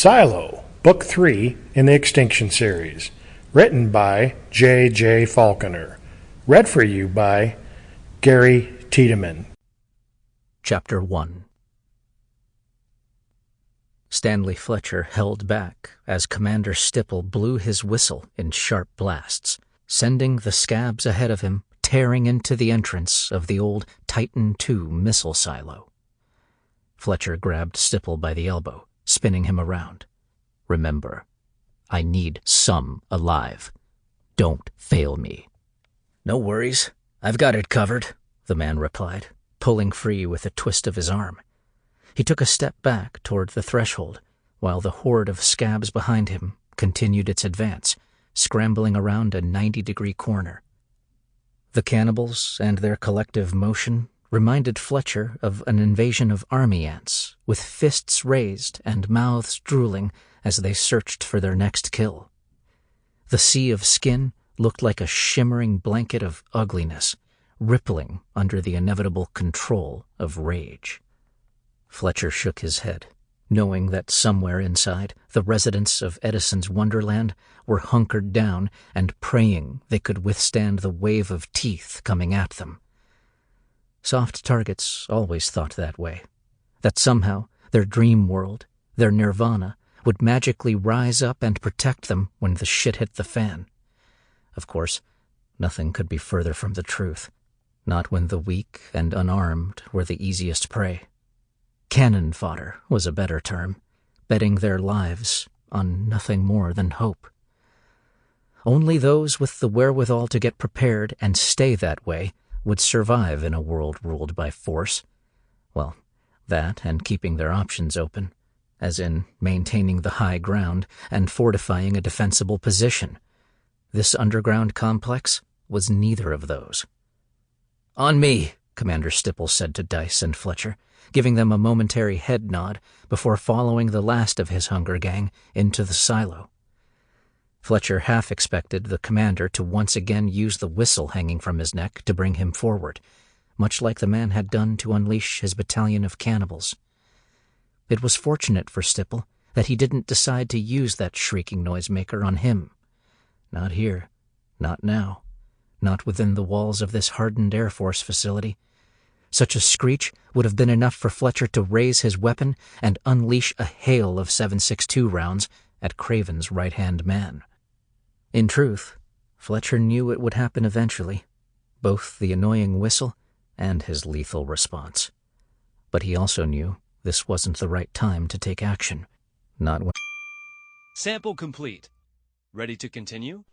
Silo, Book 3 in the Extinction series. Written by J. Falconer. Read for you by Gary Tiedemann. Chapter 1. Stanley Fletcher held back as Commander Stipple blew his whistle in sharp blasts, sending the scabs ahead of him tearing into the entrance of the old Titan II missile silo. Fletcher grabbed Stipple by the elbow, spinning him around. "Remember, I need some alive. Don't fail me." "No worries. I've got it covered," the man replied, pulling free with a twist of his arm. He took a step back toward the threshold, while the horde of scabs behind him continued its advance, scrambling around a 90-degree corner. The cannibals and their collective motion reminded Fletcher of an invasion of army ants, with fists raised and mouths drooling as they searched for their next kill. The sea of skin looked like a shimmering blanket of ugliness, rippling under the inevitable control of rage. Fletcher shook his head, knowing that somewhere inside, the residents of Edison's Wonderland were hunkered down and praying they could withstand the wave of teeth coming at them. Soft targets always thought that way, that somehow their dream world, their nirvana, would magically rise up and protect them when the shit hit the fan. Of course, nothing could be further from the truth, not when the weak and unarmed were the easiest prey. Cannon fodder was a better term, betting their lives on nothing more than hope. Only those with the wherewithal to get prepared and stay that way would survive in a world ruled by force. Well, that and keeping their options open, as in maintaining the high ground and fortifying a defensible position. This underground complex was neither of those. "On me," Commander Stipple said to Dice and Fletcher, giving them a momentary head nod before following the last of his hunger gang into the silo. Fletcher half expected the commander to once again use the whistle hanging from his neck to bring him forward, much like the man had done to unleash his battalion of cannibals. It was fortunate for Stipple that he didn't decide to use that shrieking noisemaker on him. Not here, not now, not within the walls of this hardened Air Force facility. Such a screech would have been enough for Fletcher to raise his weapon and unleash a hail of 7.62 rounds at Craven's right-hand man. In truth, Fletcher knew it would happen eventually, both the annoying whistle and his lethal response. But he also knew this wasn't the right time to take action. Not when... Sample complete. Ready to continue?